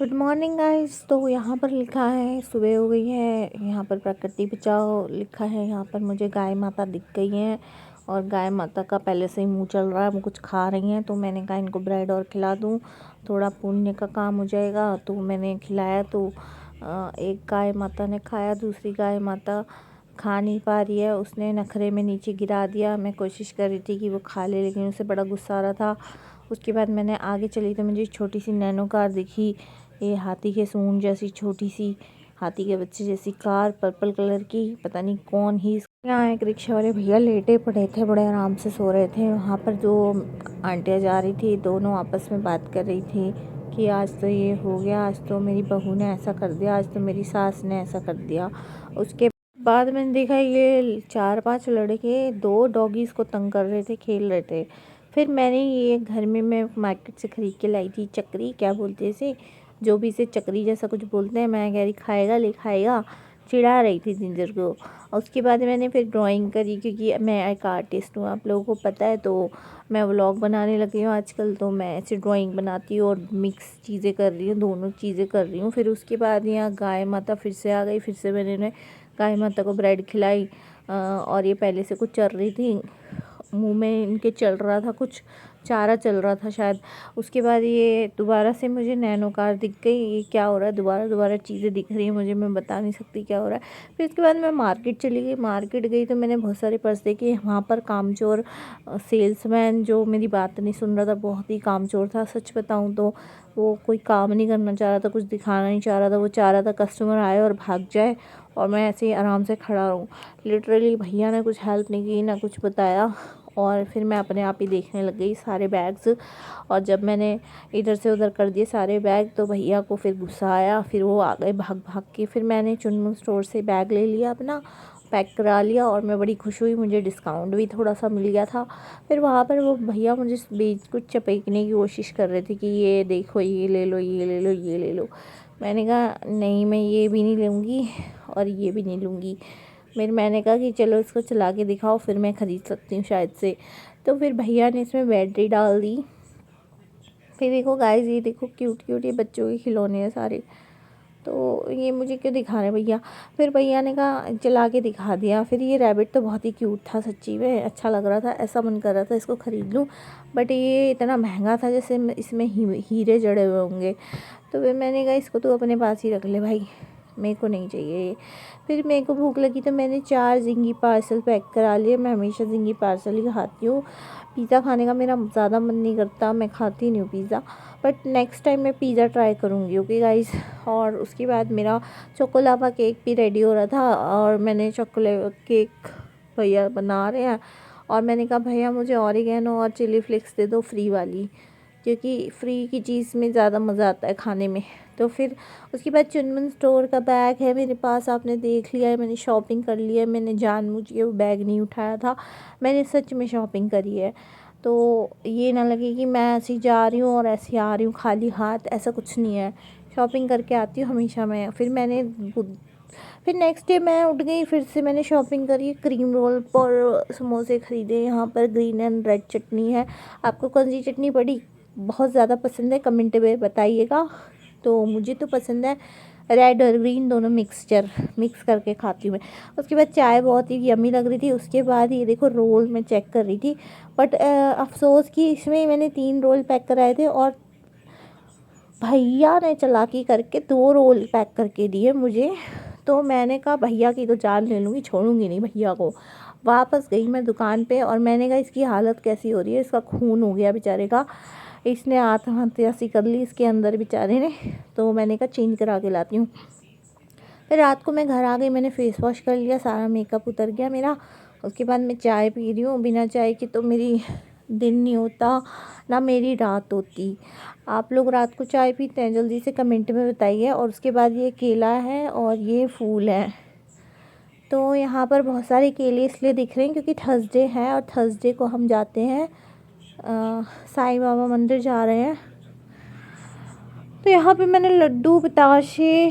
Good morning guys. तो यहाँ पर लिखा है सुबह हो गई है। यहाँ पर प्रकृति बचाओ लिखा है। यहाँ पर मुझे गाय माता दिख गई हैं और गाय माता का पहले से ही मुंह चल रहा है, वो कुछ खा रही हैं। तो मैंने कहा इनको ब्रेड और खिला दूँ, थोड़ा पुण्य का काम हो जाएगा। तो मैंने खिलाया। तो एक गाय माता ने खाया, दूसरी गाय माता खा नहीं पा रही है, उसने नखरे में नीचे गिरा दिया। मैं कोशिश कर रही थी कि वो खा ले, लेकिन उसे बड़ा गुस्सा आ रहा था। उसके बाद मैंने आगे चली तो मुझे छोटी सी नैनो कार दिखी, ये हाथी के सूंड जैसी छोटी सी, हाथी के बच्चे जैसी कार, पर्पल कलर की। पता नहीं कौन ही। यहाँ एक रिक्शा वाले भैया लेटे पड़े थे, बड़े आराम से सो रहे थे। वहाँ पर जो आंटियाँ जा रही थी, दोनों आपस में बात कर रही थी कि आज तो ये हो गया, आज तो मेरी बहू ने ऐसा कर दिया, आज तो मेरी सास ने ऐसा कर दिया। उसके बाद मैंने देखा ये 4-5 लड़के 2 डॉगीज़ को तंग कर रहे थे, खेल रहे थे। फिर मैंने ये घर में मैं मार्केट से ख़रीद के लाई थी चक्री, क्या बोलते हैं इसे, जो भी इसे चक्री जैसा कुछ बोलते हैं। मैं कह रही खाएगा ले खाएगा, चिढ़ा रही थी जिंजर को। और उसके बाद मैंने फिर ड्राइंग करी, क्योंकि मैं एक आर्टिस्ट हूँ, आप लोगों को पता है। तो मैं व्लॉग बनाने लगी हूँ आजकल, तो मैं ऐसे ड्राइंग बनाती हूँ और मिक्स चीज़ें कर रही हूँ, दोनों चीज़ें कर रही हूँ। फिर उसके बाद यहाँ गाय माता फिर से आ गई। फिर से मैंने इन्हें गाय माता को ब्रेड खिलाई और ये पहले से कुछ चल रही थी, मुंह में इनके चल रहा था, कुछ चारा चल रहा था शायद। उसके बाद ये दोबारा से मुझे नैनो कार दिख गई। ये क्या हो रहा है, दोबारा चीज़ें दिख रही हैं मुझे, मैं बता नहीं सकती क्या हो रहा है। फिर इसके बाद मैं मार्केट चली गई। मार्केट गई तो मैंने बहुत सारे पर्स देखे। वहाँ पर कामचोर सेल्समैन जो मेरी बात नहीं सुन रहा था, बहुत ही कामचोर था। सच बताऊँ तो वो कोई काम नहीं करना चाह रहा था, कुछ दिखाना नहीं चाह रहा था। वो चाह रहा था कस्टमर आए और भाग जाए और मैं ऐसे ही आराम से खड़ा रहूँ। लिटरली भैया ने कुछ हेल्प नहीं की, ना कुछ बताया। और फिर मैं अपने आप ही देखने लग गई सारे बैग्स। और जब मैंने इधर से उधर कर दिए सारे बैग, तो भैया को फिर गुस्सा आया। फिर वो आ गए भाग भाग के। फिर मैंने चुनमुन स्टोर से बैग ले लिया, अपना पैक करा लिया और मैं बड़ी खुश हुई। मुझे डिस्काउंट भी थोड़ा सा मिल गया था। फिर वहाँ पर वो भैया मुझे बीच कुछ चपेकने की कोशिश कर रहे थे कि ये देखो, ये ले लो, ये ले लो, ये ले लो। मैंने कहा नहीं, मैं ये भी नहीं लूँगी और ये भी नहीं लूँगी। मैंने कहा कि चलो इसको चला के दिखाओ, फिर मैं ख़रीद सकती हूँ शायद से। तो फिर भैया ने इसमें बैटरी डाल दी। फिर देखो गाइस, ये देखो क्यूट क्यूट ये बच्चों के खिलौने हैं सारे। तो ये मुझे क्यों दिखा रहे हैं भैया। फिर भैया ने कहा चला के दिखा दिया। फिर ये रैबिट तो बहुत ही क्यूट था, सच्ची में अच्छा लग रहा था। ऐसा मन कर रहा था इसको ख़रीद लूँ, बट ये इतना महंगा था जैसे इसमें हीरे जड़े हुए होंगे। तो फिर मैंने कहा इसको तो अपने पास ही रख ले भाई, मेरे को नहीं चाहिए ये। फिर मेरे को भूख लगी तो मैंने 4 जिंगी पार्सल पैक करा लिए। मैं हमेशा जिंगी पार्सल ही खाती हूँ। पिज़्ज़ा खाने का मेरा ज़्यादा मन नहीं करता, मैं खाती नहीं हूँ पिज़्ज़ा। बट नेक्स्ट टाइम मैं पिज़्ज़ा ट्राई करूँगी, ओके गाइस। और उसके बाद मेरा चोकोलावा केक भी रेडी हो रहा था और मैंने चॉकलेट केक भैया बना रहे हैं और मैंने कहा भैया मुझे ऑरिगेनो और चिली फ्लेक्स दे दो फ्री वाली, क्योंकि फ्री की चीज़ में ज़्यादा मज़ा आता है खाने में। तो फिर उसके बाद चुनमुन स्टोर का बैग है मेरे पास, आपने देख लिया है, मैंने शॉपिंग कर लिया है। मैंने जानबूझ के वो बैग नहीं उठाया था, मैंने सच में शॉपिंग करी है। तो ये ना लगे कि मैं ऐसी जा रही हूँ और ऐसी आ रही हूँ खाली हाथ, ऐसा कुछ नहीं है। शॉपिंग करके आती हूँ हमेशा मैं। फिर नेक्स्ट डे मैं उठ गई, फिर से मैंने शॉपिंग करी, क्रीम रोल और समोसे ख़रीदे। यहाँ पर ग्रीन एंड रेड चटनी है। आपको कौन सी चटनी बड़ी बहुत ज़्यादा पसंद है कमेंट में बताइएगा। तो मुझे तो पसंद है रेड और ग्रीन दोनों मिक्स करके खाती हूँ मैं। उसके बाद चाय बहुत ही यम्मी लग रही थी। उसके बाद ये देखो रोल मैं चेक कर रही थी, बट अफसोस कि इसमें मैंने 3 रोल पैक कराए थे और भैया ने चालाकी करके 2 रोल पैक करके दिए मुझे। तो मैंने कहा भैया की तो जान ले लूँगी, छोड़ूंगी नहीं भैया को। वापस गई मैं दुकान पे और मैंने कहा इसकी हालत कैसी हो रही है, इसका खून हो गया बेचारे का, इसने आत्महत्या सी कर ली इसके अंदर बेचारे ने। तो मैंने कहा चेंज करा के लाती हूँ। फिर रात को मैं घर आ गई, मैंने फेस वॉश कर लिया, सारा मेकअप उतर गया मेरा। उसके बाद मैं चाय पी रही हूँ। बिना चाय के तो मेरी दिन नहीं होता, ना मेरी रात होती। आप लोग रात को चाय पीते हैं, जल्दी से कमेंट में बताइए। और उसके बाद ये केला है और ये फूल है। तो यहाँ पर बहुत सारे केले इसलिए दिख रहे हैं क्योंकि थर्सडे है और थर्सडे को हम जाते हैं साईं बाबा मंदिर जा रहे हैं। तो यहाँ पे मैंने लड्डू, बताशे,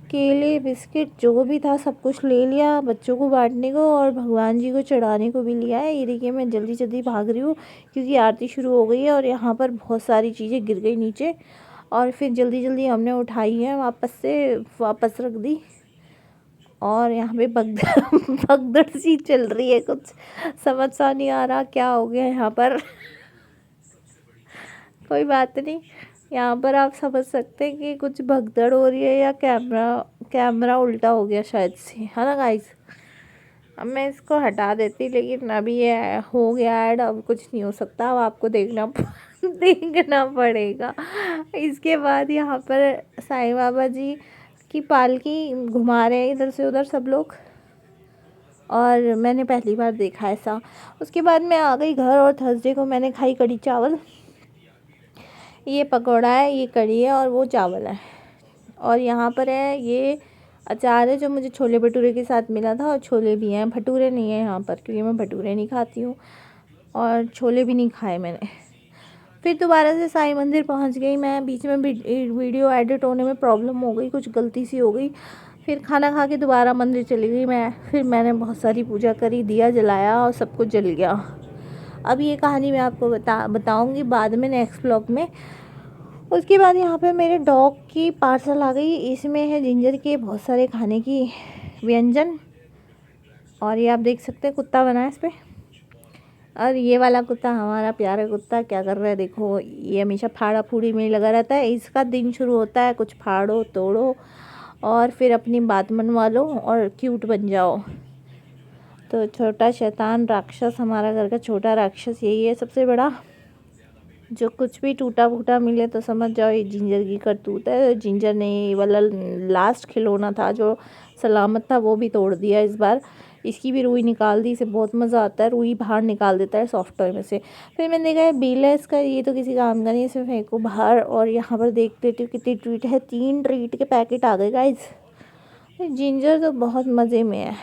केले, बिस्किट जो भी था सब कुछ ले लिया, बच्चों को बांटने को और भगवान जी को चढ़ाने को भी लिया है। ये देखिए मैं जल्दी जल्दी भाग रही हूँ क्योंकि आरती शुरू हो गई है और यहाँ पर बहुत सारी चीज़ें गिर गई नीचे। और फिर जल्दी जल्दी हमने उठाई है, वापस रख दी। और यहाँ पे भगदड़ भगदड़ सी चल रही है, कुछ समझ सा नहीं आ रहा क्या हो गया यहाँ पर। कोई बात नहीं, यहाँ पर आप समझ सकते हैं कि कुछ भगदड़ हो रही है या कैमरा उल्टा हो गया शायद से, है ना गाइस। अब मैं इसको हटा देती, लेकिन अभी ये हो गया ऐड, अब कुछ नहीं हो सकता, अब आपको देखना पड़ेगा। इसके बाद यहाँ पर साईं बाबा जी की पालकी घुमा रहे हैं इधर से उधर सब लोग, और मैंने पहली बार देखा ऐसा। उसके बाद मैं आ गई घर और थर्सडे को मैंने खाई कढ़ी चावल। ये पकौड़ा है, ये कढ़ी है और वो चावल है। और यहाँ पर है ये अचार है जो मुझे छोले भटूरे के साथ मिला था, और छोले भी हैं, भटूरे नहीं है यहाँ पर क्योंकि मैं भटूरे नहीं खाती हूँ, और छोले भी नहीं खाए मैंने। फिर दोबारा से साईं मंदिर पहुँच गई मैं। बीच में वीडियो एडिट होने में प्रॉब्लम हो गई, कुछ गलती सी हो गई। फिर खाना खा के दोबारा मंदिर चली गई मैं। फिर मैंने बहुत सारी पूजा करी, दिया जलाया और सब कुछ जल गया। अब ये कहानी मैं आपको बताऊँगी बाद में नेक्स्ट व्लॉग में। उसके बाद यहाँ पे मेरे डॉग की पार्सल आ गई। इसमें है जिंजर के बहुत सारे खाने की व्यंजन, और ये आप देख सकते हैं कुत्ता बना है इस पर। और ये वाला कुत्ता हमारा प्यारा कुत्ता क्या कर रहा है देखो, ये हमेशा फाड़ा फूड़ी में ही लगा रहता है। इसका दिन शुरू होता है कुछ फाड़ो तोड़ो और फिर अपनी बात मनवा लो और क्यूट बन जाओ। तो छोटा शैतान राक्षस, हमारा घर का छोटा राक्षस यही है सबसे बड़ा। जो कुछ भी टूटा फूटा मिले तो समझ जाओ ये जिंजर की करतूत है। जिंजर ने ये वाला लास्ट खिलौना था जो सलामत था वो भी तोड़ दिया इस बार। इसकी भी रुई निकाल दी, इसे बहुत मज़ा आता है, रुई बाहर निकाल देता है सॉफ्ट टॉय में से। फिर मैंने देखा है बिल है इसका, ये तो किसी काम का नहीं, इसे फेंको बाहर। और यहाँ पर देख लेती हूँ कितनी ट्रीट है, 3 ट्रीट के पैकेट आ गए गाइस। जिंजर तो बहुत मज़े में है,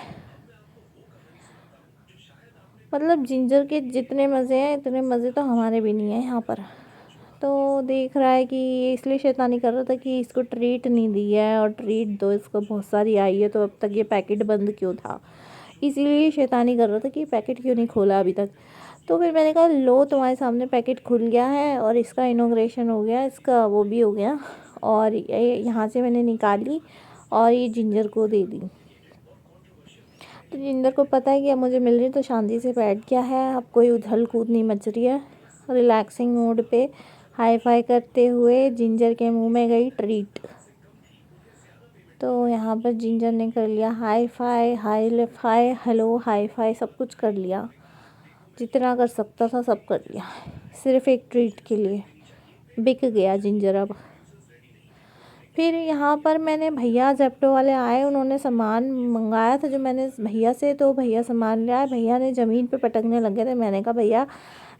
मतलब जिंजर के जितने मज़े हैं इतने मज़े तो हमारे भी नहीं है यहाँ पर। तो देख रहा है कि ये इसलिए शैतानी कर रहा था कि इसको ट्रीट नहीं दी है, और ट्रीट दो इसको बहुत सारी आई है, तो अब तक ये पैकेट बंद क्यों था, इसीलिए शैतानी कर रहा था कि पैकेट क्यों नहीं खोला अभी तक। तो फिर मैंने कहा लो तुम्हारे सामने पैकेट खुल गया है, और इसका इनॉग्रेशन हो गया, इसका वो भी हो गया। और ये यहाँ से मैंने निकाली और ये जिंजर को दे दी। तो जिंदर को पता है कि अब मुझे मिल रही, तो शांति से बैठ गया है। अब कोई उछल कूद नहीं मच रही है। रिलैक्सिंग मोड पे हाई फाई करते हुए जिंजर के मुंह में गई ट्रीट। तो यहाँ पर जिंजर ने कर लिया hi fi hello hi fi, सब कुछ कर लिया, जितना कर सकता था सब कर लिया, सिर्फ एक ट्रीट के लिए बिक गया जिंजर अब। फिर यहाँ पर मैंने भैया जेप्टो वाले आए, उन्होंने सामान मंगाया था जो मैंने भैया से, तो भैया सामान ले आए। भैया ने ज़मीन पे पटकने लगे थे। मैंने कहा भैया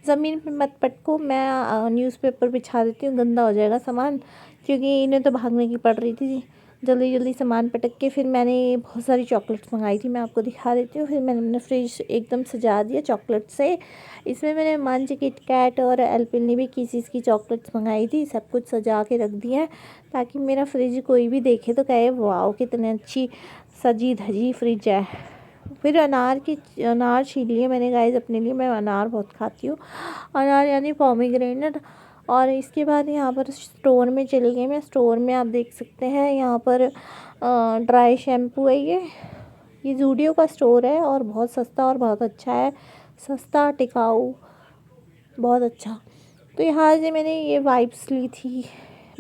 ज़मीन पे मत पटको, मैं न्यूज़पेपर बिछा देती हूँ, गंदा हो जाएगा सामान, क्योंकि इन्हें तो भागने की पड़ रही थी। जल्दी जल्दी सामान पटक के फिर मैंने बहुत सारी चॉकलेट्स मंगाई थी, मैं आपको दिखा देती हूँ। फिर मैंने अपना फ्रिज एकदम सजा दिया चॉकलेट से। इसमें मैंने मंच, किटकैट और एल्पेनलिबे किसीज़ की चॉकलेट्स मंगाई थी, सब कुछ सजा के रख दिया है ताकि मेरा फ्रिज कोई भी देखे तो कहे वाओ कितनी अच्छी सजी धजी फ्रिज है। फिर अनार छील लिए मैंने गाइस अपने लिए, मैं अनार बहुत खाती हूँ, अनार यानी पोमीग्रेनेट। और इसके बाद यहाँ पर स्टोर में चली गई मैं। स्टोर में आप देख सकते हैं यहाँ पर ड्राई शैम्पू है ये ज़ूडियो का स्टोर है, और बहुत सस्ता और बहुत अच्छा है, सस्ता टिकाऊ बहुत अच्छा। तो यहाँ से मैंने ये वाइप्स ली थी,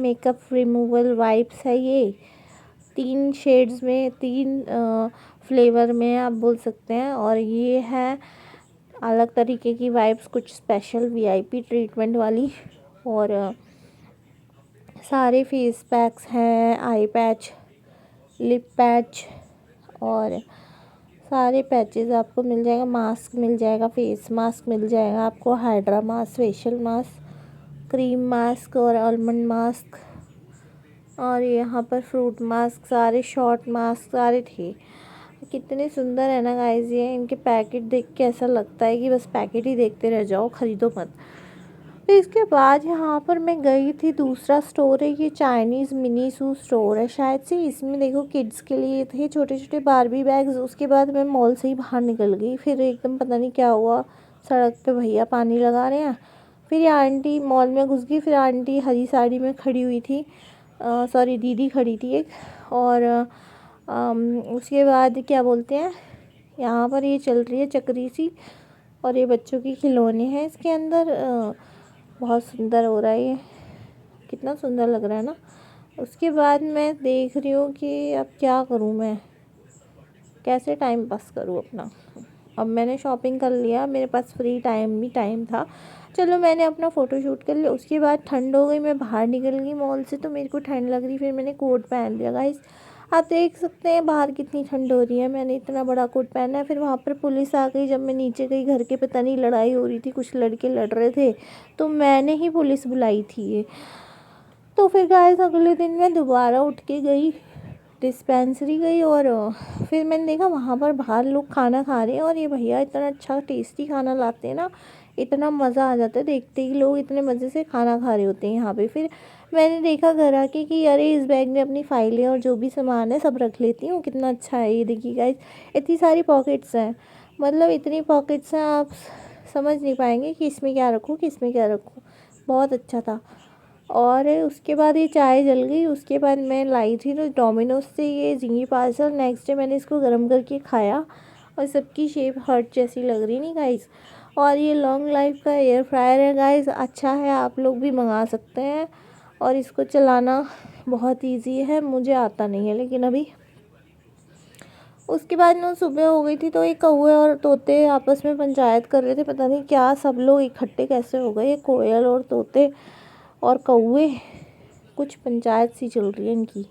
मेकअप रिमूवल वाइप्स है ये, 3 शेड्स में, 3 फ्लेवर में आप बोल सकते हैं। और ये है अलग तरीके की वाइप्स, कुछ स्पेशल वीआईपी ट्रीटमेंट वाली। और सारे फेस पैक्स हैं, आई पैच, लिप पैच, और सारे पैचेस आपको मिल जाएगा, मास्क मिल जाएगा, फेस मास्क मिल जाएगा आपको, hydra mask, facial mask, cream mask और आलमंड मास्क, और यहाँ पर फ्रूट मास्क, सारे शॉर्ट मास्क सारे थे। कितने सुंदर है ना गाइस ये, इनके पैकेट देख के ऐसा लगता है कि बस पैकेट ही देखते रह जाओ, ख़रीदो मत। फिर इसके बाद यहाँ पर मैं गई थी, दूसरा स्टोर है ये चाइनीज़ मिनी शू स्टोर है शायद से। इसमें देखो किड्स के लिए थे छोटे छोटे बारबी बैग्स। उसके बाद मैं मॉल से ही बाहर निकल गई, फिर एकदम पता नहीं क्या हुआ, सड़क पे भैया पानी लगा रहे हैं, फिर ये आंटी मॉल में घुस गई। फिर आंटी हरी साड़ी में खड़ी हुई थी, सॉरी दीदी खड़ी थी एक। और उसके बाद क्या बोलते हैं, यहाँ पर ये चल रही है चक्री सी, और ये बच्चों की खिलौने हैं इसके अंदर। बहुत सुंदर हो रहा है ये, कितना सुंदर लग रहा है ना। उसके बाद मैं देख रही हूँ कि अब क्या करूँ मैं, कैसे टाइम पास करूँ अपना। अब मैंने शॉपिंग कर लिया, मेरे पास फ्री टाइम भी टाइम था, चलो मैंने अपना फ़ोटो शूट कर लिया। उसके बाद ठंड हो गई, मैं बाहर निकल गई मॉल से, तो मेरे को ठंड लग रही, फिर मैंने कोट पहन लिया। गाइस आप देख सकते हैं बाहर कितनी ठंड हो रही है, मैंने इतना बड़ा कोट पहना है। फिर वहाँ पर पुलिस आ गई, जब मैं नीचे गई घर के, पता नहीं लड़ाई हो रही थी, कुछ लड़के लड़ रहे थे, तो मैंने ही पुलिस बुलाई थी ये। तो फिर गाइस अगले दिन मैं दोबारा उठ के गई, डिस्पेंसरी गई, और फिर मैंने देखा वहाँ पर बाहर लोग खाना खा रहे हैं, और ये भैया इतना अच्छा टेस्टी खाना लाते हैं ना, इतना मज़ा आ जाता है देखते ही, लोग इतने मज़े से खाना खा रहे होते हैं यहाँ पे। फिर मैंने देखा घर आके कि अरे इस बैग में अपनी फाइलें और जो भी सामान है सब रख लेती हूँ, कितना अच्छा है। ये देखिए गाइस, इतनी सारी पॉकेट्स हैं, मतलब इतनी पॉकेट्स हैं, आप समझ नहीं पाएंगे कि इसमें क्या रखूँ किस में क्या रखूँ। बहुत अच्छा था। और उसके बाद ये चाय जल गई। उसके बाद मैं लाई थी तो डोमिनोज से ये झिंगी पार्सल, नेक्स्ट डे मैंने इसको गर्म करके खाया, और सबकी शेप हर्ट जैसी लग रही नहीं गाइस। और ये लॉन्ग लाइफ का एयर फ्रायर है गाइस, अच्छा है, आप लोग भी मंगा सकते हैं। और इसको चलाना बहुत इजी है, मुझे आता नहीं है लेकिन अभी। उसके बाद ना सुबह हो गई थी, तो ये कौवे और तोते आपस में पंचायत कर रहे थे, पता नहीं क्या, सब लोग इकट्ठे कैसे हो गए, ये कोयल और तोते और कौवे, कुछ पंचायत सी चल रही है इनकी।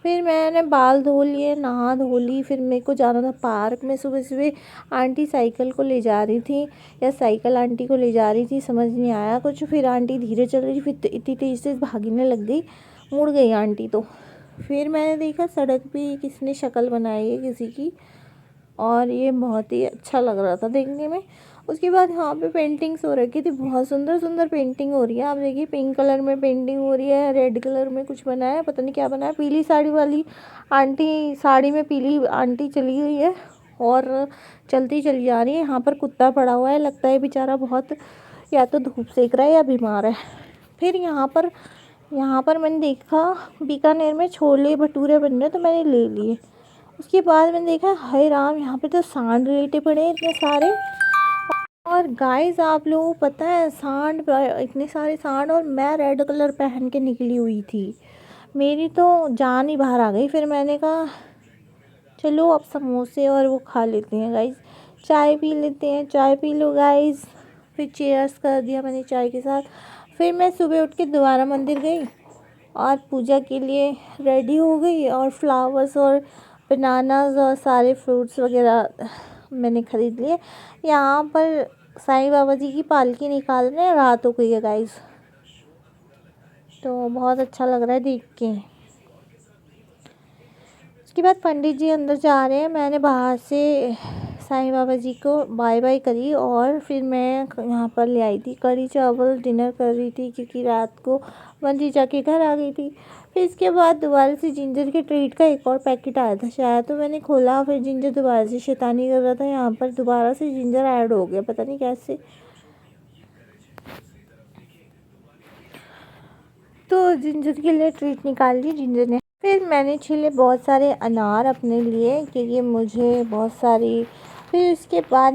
फिर मैंने बाल धो लिए, नहा धो ली, फिर मेरे को जाना था पार्क में। सुबह सुबह आंटी साइकिल को ले जा रही थी, या साइकिल आंटी को ले जा रही थी, समझ नहीं आया कुछ। फिर आंटी धीरे चल रही, फिर इतनी तेज़ से भागने लग गई, मुड़ गई आंटी तो। फिर मैंने देखा सड़क पे किसने शक्ल बनाई है किसी की, और ये बहुत ही अच्छा लग रहा था देखने में। उसके बाद यहाँ पे पेंटिंग्स हो रखी थी, बहुत सुंदर सुंदर पेंटिंग हो रही है। आप देखिए पिंक कलर में पेंटिंग हो रही है, रेड कलर में कुछ बनाया है, पता नहीं क्या बनाया। पीली साड़ी वाली आंटी, साड़ी में पीली आंटी चली गई है और चलती चली जा रही है। यहाँ पर कुत्ता पड़ा हुआ है, लगता है बेचारा बहुत या तो धूप सेक रहा है या बीमार है। फिर यहाँ पर मैंने देखा बीकानेर में छोले भटूरे बन रहे, तो मैंने ले लिए। उसके बाद मैंने देखा हाय राम, यहाँ पे तो सांड लेटे पड़े हैं इतने सारे। और गाइस आप लोगों को पता है सांड, इतने सारे सांड, और मैं रेड कलर पहन के निकली हुई थी, मेरी तो जान ही बाहर आ गई। फिर मैंने कहा चलो अब समोसे और वो खा लेते हैं गाइस, चाय पी लेते हैं, चाय पी लो गाइस। फिर चेयर्स कर दिया मैंने चाय के साथ। फिर मैं सुबह उठ के दोबारा मंदिर गई और पूजा के लिए रेडी हो गई, और फ्लावर्स और बनानास और सारे फ्रूट्स वगैरह मैंने ख़रीद लिए। यहाँ पर साईं बाबा जी की पालकी निकाल रहे हैं, रात हो गई है गाइस, तो बहुत अच्छा लग रहा है देख के। उसके बाद पंडित जी अंदर जा रहे हैं, मैंने बाहर से साईं बाबा जी को बाय बाय करी, और फिर मैं यहाँ पर ले आई थी कढ़ी चावल, डिनर कर रही थी क्योंकि रात को मंदिर जाके घर आ गई थी। फिर इसके बाद दोबारा से जिंजर के ट्रीट का एक और पैकेट आया था शायद, तो मैंने खोला, फिर जिंजर दोबारा से शैतानी कर रहा था, यहाँ पर दोबारा से जिंजर ऐड हो गया, पता नहीं कैसे। तो जिंजर के लिए ट्रीट निकाल ली जिंजर ने। फिर मैंने छीले बहुत सारे अनार अपने लिए क्योंकि मुझे बहुत सारी। फिर उसके बाद